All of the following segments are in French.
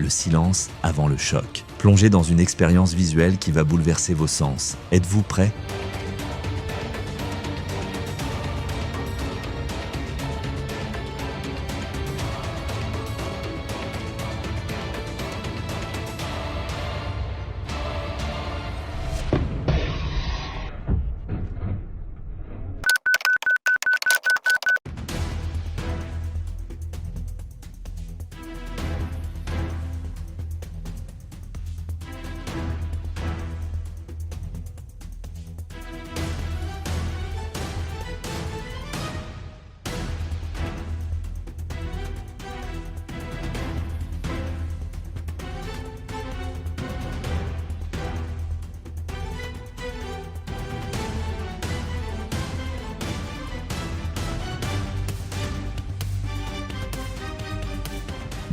le silence avant le choc. Plongez dans une expérience visuelle qui va bouleverser vos sens. Êtes-vous prêts ?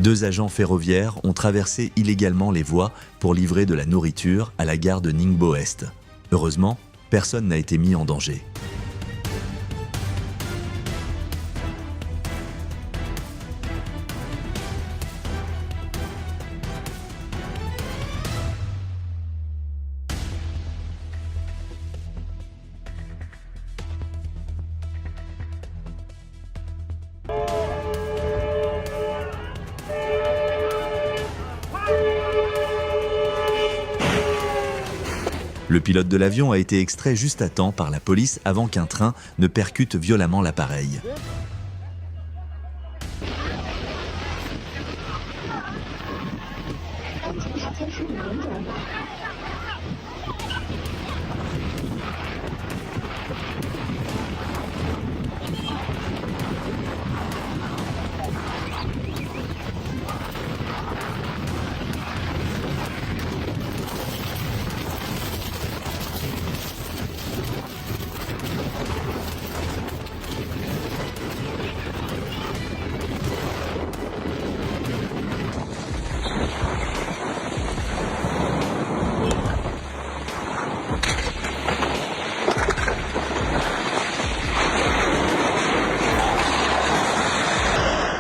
Deux agents ferroviaires ont traversé illégalement les voies pour livrer de la nourriture à la gare de Ningbo Est. Heureusement, personne n'a été mis en danger. Le pilote de l'avion a été extrait juste à temps par la police avant qu'un train ne percute violemment l'appareil.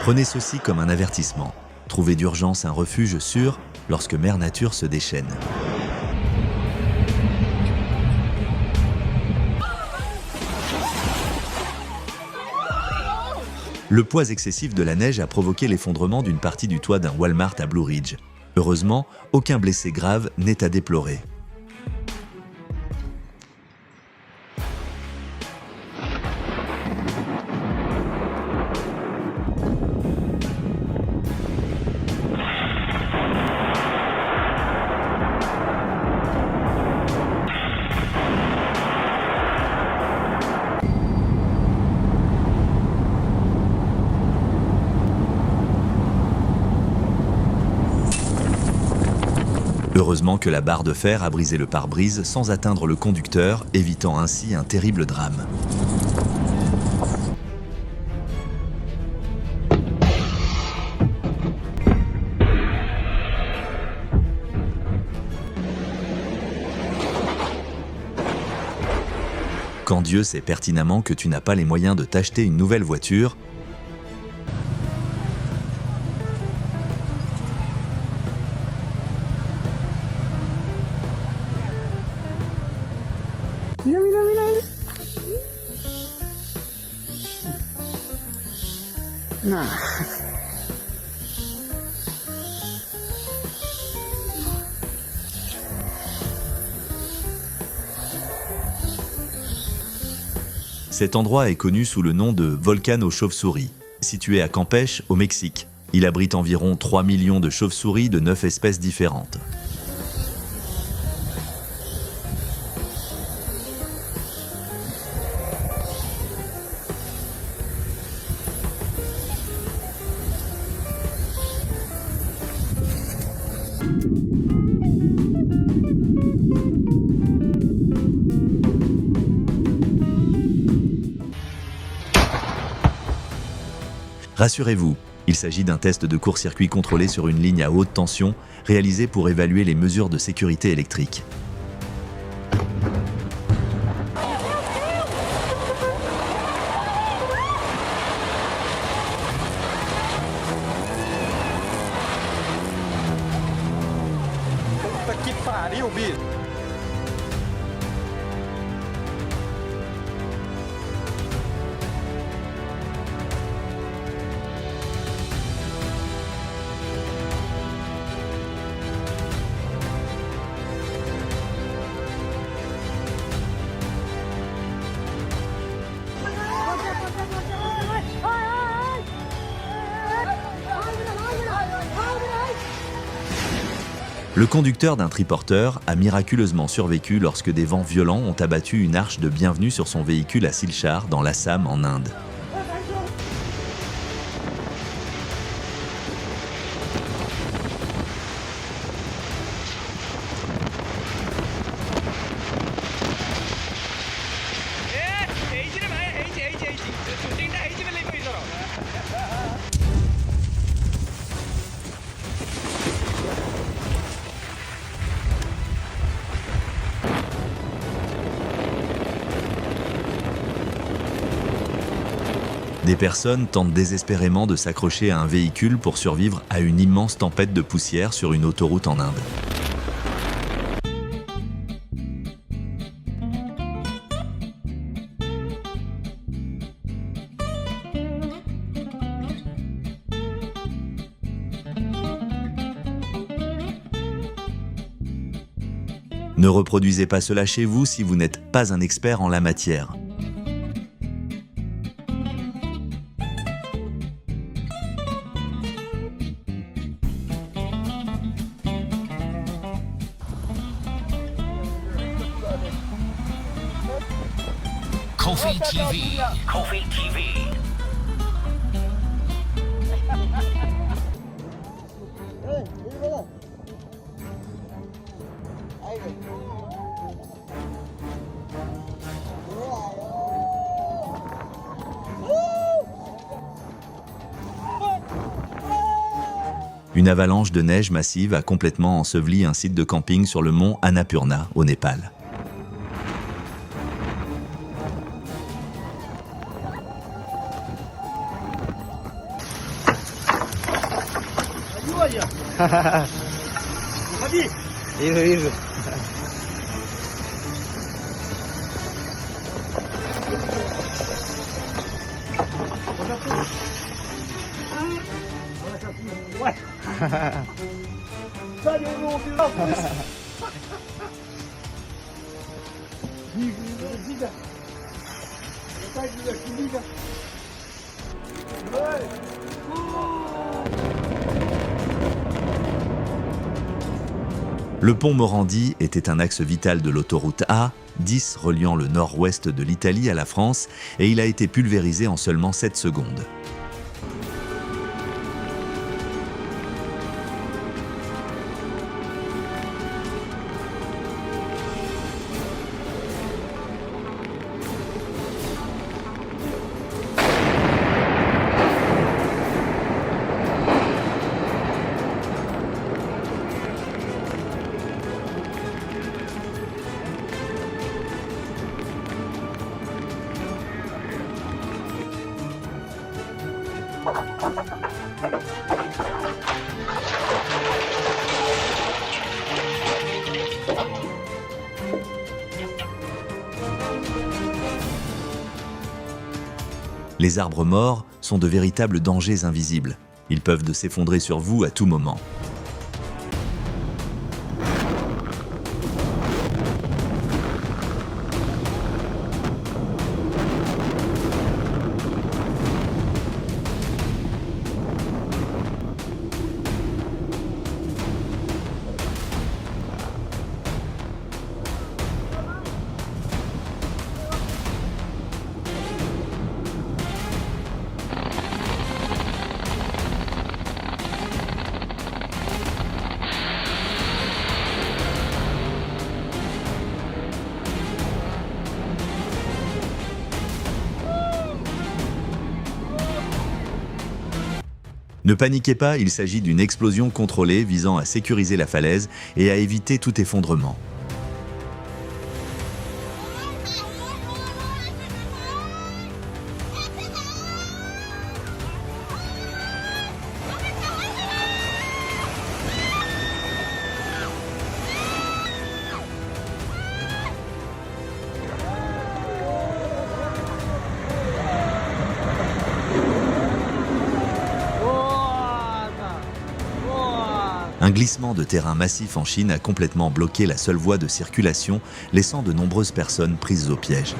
Prenez ceci comme un avertissement. Trouvez d'urgence un refuge sûr lorsque Mère Nature se déchaîne. Le poids excessif de la neige a provoqué l'effondrement d'une partie du toit d'un Walmart à Blue Ridge. Heureusement, aucun blessé grave n'est à déplorer. Heureusement que la barre de fer a brisé le pare-brise sans atteindre le conducteur, évitant ainsi un terrible drame. Quand Dieu sait pertinemment que tu n'as pas les moyens de t'acheter une nouvelle voiture, Non. Cet endroit est connu sous le nom de Volcan aux chauves-souris. Situé à Campeche, au Mexique, il abrite environ 3 millions de chauves-souris de 9 espèces différentes. Rassurez-vous, il s'agit d'un test de court-circuit contrôlé sur une ligne à haute tension, réalisé pour évaluer les mesures de sécurité électrique. Le conducteur d'un triporteur a miraculeusement survécu lorsque des vents violents ont abattu une arche de bienvenue sur son véhicule à Silchar, dans l'Assam, en Inde. Des personnes tentent désespérément de s'accrocher à un véhicule pour survivre à une immense tempête de poussière sur une autoroute en Inde. Ne reproduisez pas cela chez vous si vous n'êtes pas un expert en la matière. Kofi TV. Kofi TV. Une avalanche de neige massive a complètement enseveli un site de camping sur le mont Annapurna, au Népal. Le pont Morandi était un axe vital de l'autoroute A10 reliant le nord-ouest de l'Italie à la France et il a été pulvérisé en seulement 7 secondes. Les arbres morts sont de véritables dangers invisibles. Ils peuvent s'effondrer sur vous à tout moment. Ne paniquez pas, il s'agit d'une explosion contrôlée visant à sécuriser la falaise et à éviter tout effondrement. Un glissement de terrain massif en Chine a complètement bloqué la seule voie de circulation, laissant de nombreuses personnes prises au piège.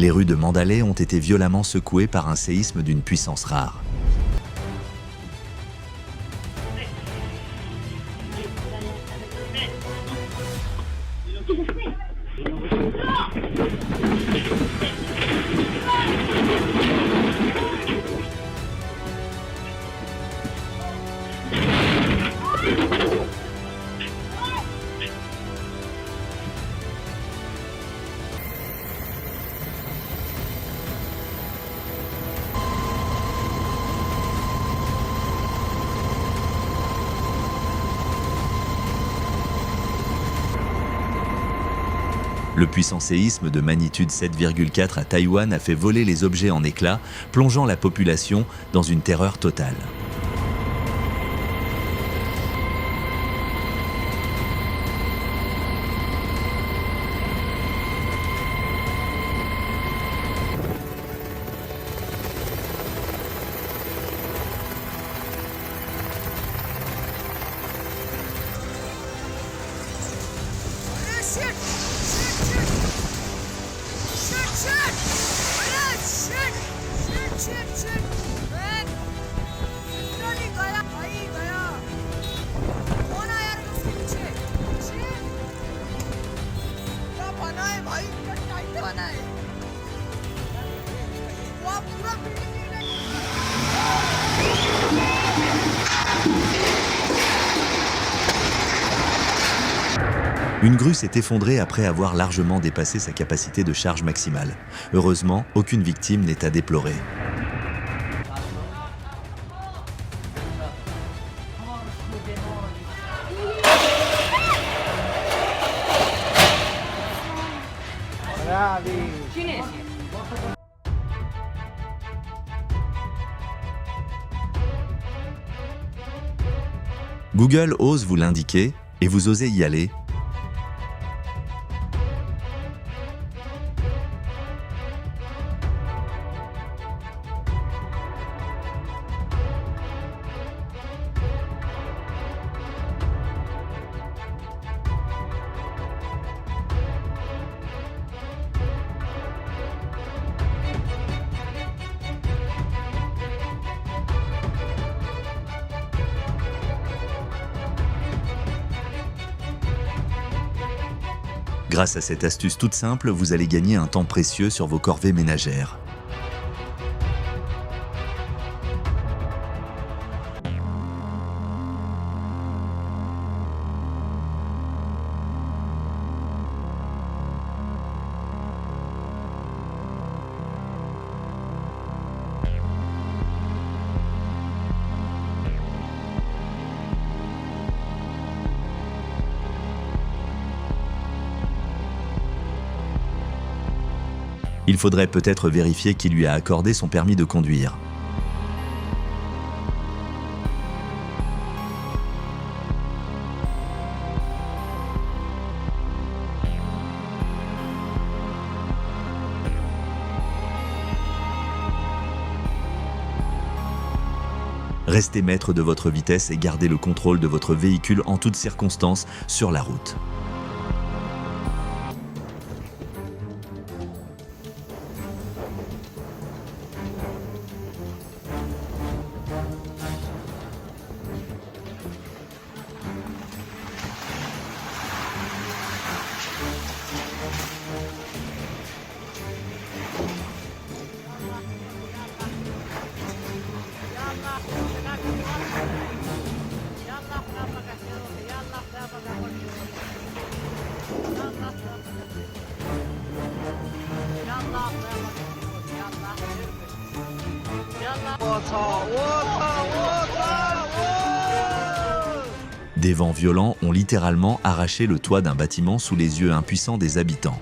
Les rues de Mandalay ont été violemment secouées par un séisme d'une puissance rare. Le puissant séisme de magnitude 7,4 à Taïwan a fait voler les objets en éclats, plongeant la population dans une terreur totale. Une grue s'est effondrée après avoir largement dépassé sa capacité de charge maximale. Heureusement, aucune victime n'est à déplorer. Google ose vous l'indiquer et vous osez y aller. Grâce à cette astuce toute simple, vous allez gagner un temps précieux sur vos corvées ménagères. Il faudrait peut-être vérifier qui lui a accordé son permis de conduire. Restez maître de votre vitesse et gardez le contrôle de votre véhicule en toutes circonstances sur la route. Des vents violents ont littéralement arraché le toit d'un bâtiment sous les yeux impuissants des habitants.